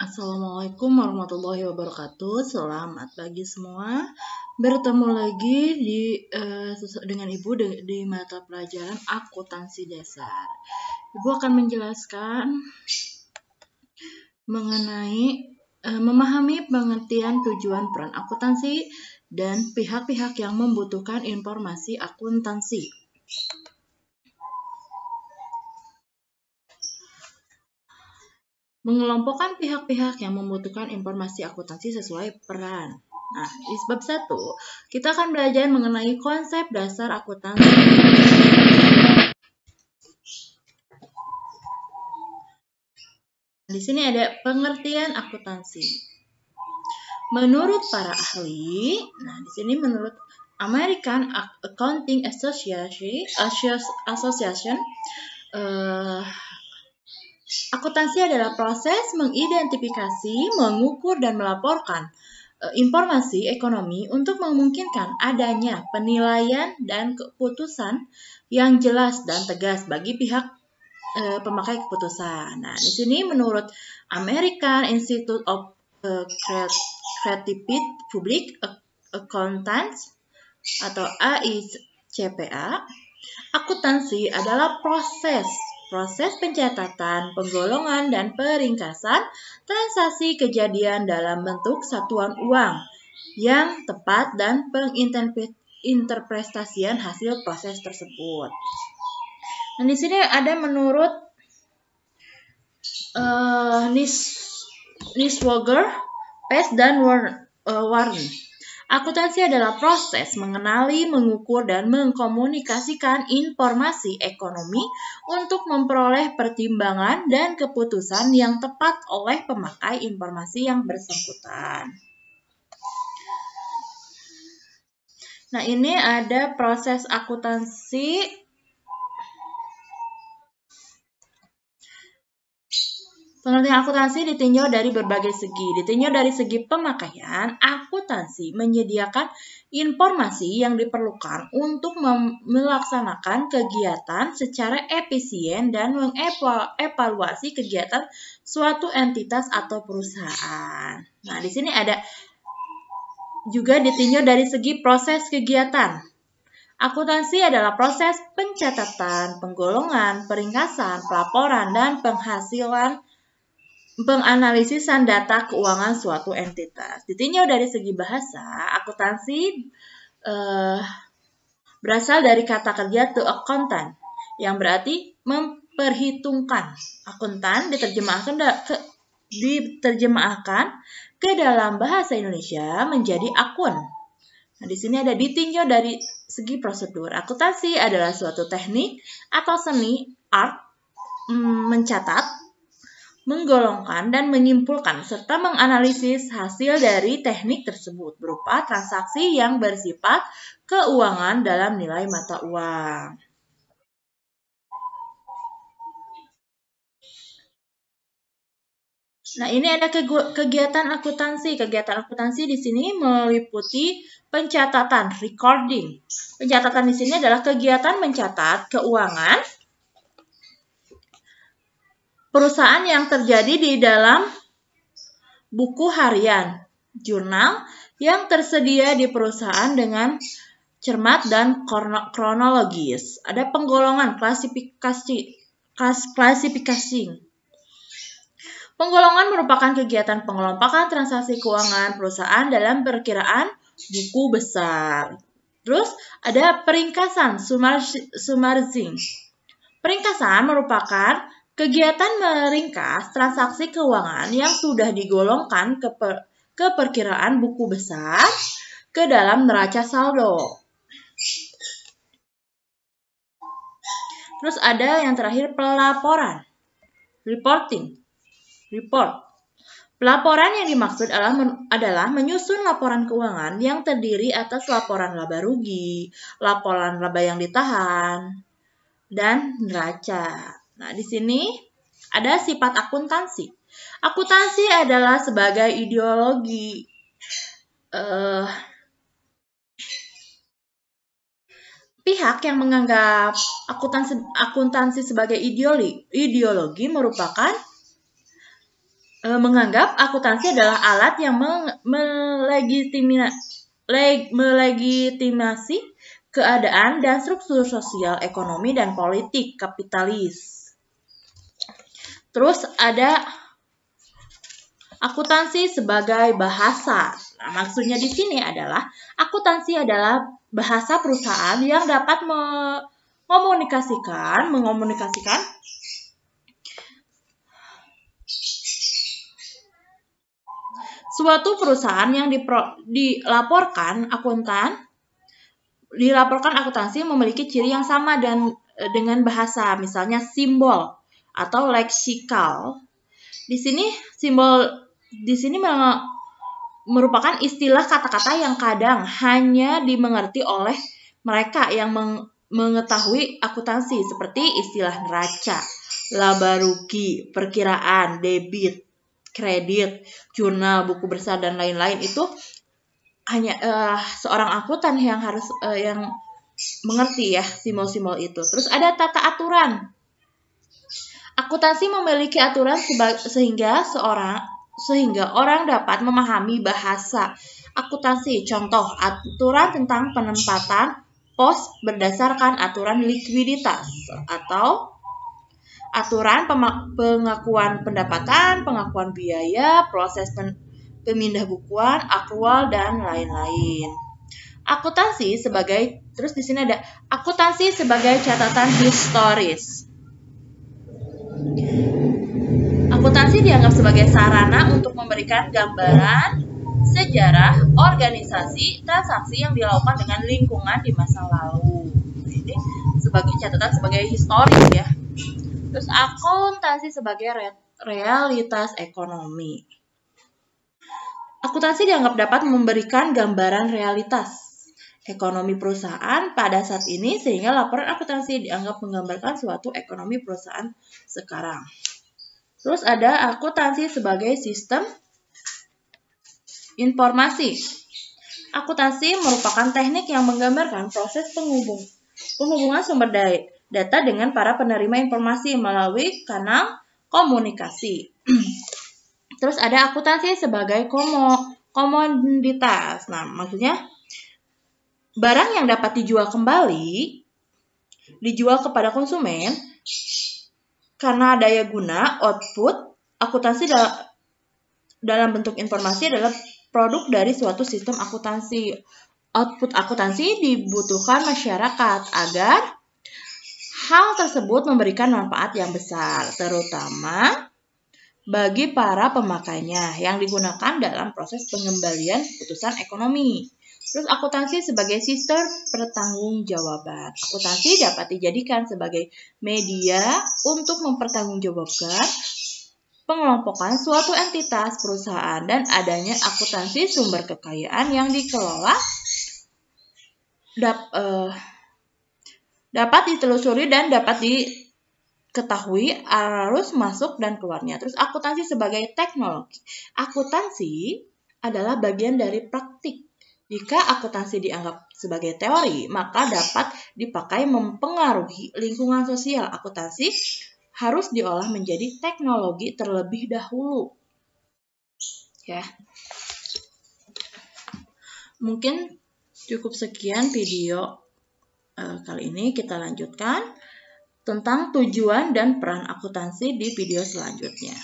Assalamualaikum warahmatullahi wabarakatuh. Selamat pagi semua. Bertemu lagi dengan Ibu di mata pelajaran akuntansi dasar. Ibu akan menjelaskan mengenai memahami pengertian tujuan peran akuntansi dan pihak-pihak yang membutuhkan informasi akuntansi. Mengelompokkan pihak-pihak yang membutuhkan informasi akuntansi sesuai peran. Nah, di bab 1, kita akan belajar mengenai konsep dasar akuntansi. Di sini ada pengertian akuntansi. Menurut para ahli, di sini menurut American Accounting Association, akuntansi adalah proses mengidentifikasi, mengukur, dan melaporkan informasi ekonomi untuk memungkinkan adanya penilaian dan keputusan yang jelas dan tegas bagi pihak pemakai keputusan. Nah, di sini menurut American Institute of Creative Public Accountants atau AICPA, akuntansi adalah proses pencatatan, penggolongan, dan peringkasan transaksi kejadian dalam bentuk satuan uang yang tepat dan penginterpretasian hasil proses tersebut. Dan di sini ada menurut Niswonger, Pest, dan Warren. Akuntansi adalah proses mengenali, mengukur, dan mengkomunikasikan informasi ekonomi untuk memperoleh pertimbangan dan keputusan yang tepat oleh pemakai informasi yang bersangkutan. Nah, ini ada proses akuntansi. Pengertian akuntansi ditinjau dari berbagai segi. Ditinjau dari segi pemakaian, akuntansi menyediakan informasi yang diperlukan untuk melaksanakan kegiatan secara efisien dan mengevaluasi kegiatan suatu entitas atau perusahaan. Nah, di sini ada juga ditinjau dari segi proses kegiatan. Akuntansi adalah proses pencatatan, penggolongan, peringkasan, pelaporan, dan penganalisisan data keuangan suatu entitas. Ditinjau dari segi bahasa, akuntansi berasal dari kata kerja to accountant, yang berarti memperhitungkan. Akuntan diterjemahkan ke dalam bahasa Indonesia menjadi akun. Nah, di sini ada ditinjau dari segi prosedur. Akuntansi adalah suatu teknik atau seni art mencatat, menggolongkan, dan menyimpulkan, serta menganalisis hasil dari teknik tersebut berupa transaksi yang bersifat keuangan dalam nilai mata uang. Nah, ini ada kegiatan akuntansi. Kegiatan akuntansi di sini meliputi pencatatan, recording. Pencatatan di sini adalah kegiatan mencatat keuangan perusahaan yang terjadi di dalam buku harian, jurnal yang tersedia di perusahaan dengan cermat dan kronologis. Ada penggolongan, klasifikasi. Penggolongan merupakan kegiatan pengelompokan transaksi keuangan perusahaan dalam perkiraan buku besar. Terus ada peringkasan, summarizing. Peringkasan merupakan kegiatan meringkas transaksi keuangan yang sudah digolongkan ke perkiraan buku besar ke dalam neraca saldo. Terus ada yang terakhir pelaporan, report. Pelaporan yang dimaksud adalah menyusun laporan keuangan yang terdiri atas laporan laba rugi, laporan laba yang ditahan, dan neraca. Nah, di sini ada sifat akuntansi. Akuntansi adalah sebagai ideologi. Pihak yang menganggap akuntansi sebagai ideologi merupakan menganggap akuntansi adalah alat yang melegitimasi keadaan dan struktur sosial, ekonomi, dan politik kapitalis. Terus ada akuntansi sebagai bahasa. Nah, maksudnya di sini adalah akuntansi adalah bahasa perusahaan yang dapat mengomunikasikan suatu perusahaan yang dilaporkan akuntansi memiliki ciri yang sama dengan bahasa, misalnya simbol atau leksikal. Di sini merupakan istilah kata-kata yang kadang hanya dimengerti oleh mereka yang mengetahui akuntansi, seperti istilah neraca, laba rugi, perkiraan, debit, kredit, jurnal, buku besar, dan lain-lain. Itu hanya seorang akuntan yang harus yang mengerti ya simbol-simbol itu. Terus ada tata aturan. Akuntansi memiliki aturan sehingga orang dapat memahami bahasa akuntansi. Contoh, aturan tentang penempatan pos berdasarkan aturan likuiditas, atau aturan pengakuan pendapatan, pengakuan biaya, proses pemindah bukuan, akrual, dan lain-lain. Terus di sini ada akuntansi sebagai catatan historis. Akuntansi dianggap sebagai sarana untuk memberikan gambaran sejarah, organisasi, transaksi yang dilakukan dengan lingkungan di masa lalu. Ini sebagai catatan sebagai historis ya. Terus akuntansi sebagai realitas ekonomi. Akuntansi dianggap dapat memberikan gambaran realitas ekonomi perusahaan pada saat ini, sehingga laporan akuntansi dianggap menggambarkan suatu ekonomi perusahaan sekarang. Terus ada akuntansi sebagai sistem informasi. Akuntansi merupakan teknik yang menggambarkan proses penghubungan sumber data dengan para penerima informasi melalui kanal komunikasi. Terus ada akuntansi sebagai komoditas. Nah, maksudnya barang yang dapat dijual kepada konsumen karena daya guna, output. Akuntansi dalam bentuk informasi adalah produk dari suatu sistem akuntansi. Output akuntansi dibutuhkan masyarakat agar hal tersebut memberikan manfaat yang besar, terutama bagi para pemakainya yang digunakan dalam proses pengembalian keputusan ekonomi. Terus akuntansi sebagai sistem pertanggungjawaban. Akuntansi dapat dijadikan sebagai media untuk mempertanggungjawabkan pengelompokan suatu entitas perusahaan dan adanya akuntansi sumber kekayaan yang dikelola dapat ditelusuri dan dapat diketahui arus masuk dan keluarnya. Terus akuntansi sebagai teknologi. Akuntansi adalah bagian dari praktik. Jika akuntansi dianggap sebagai teori, maka dapat dipakai mempengaruhi lingkungan sosial. Akuntansi harus diolah menjadi teknologi terlebih dahulu. Ya. Mungkin cukup sekian video kali ini. Kita lanjutkan tentang tujuan dan peran akuntansi di video selanjutnya.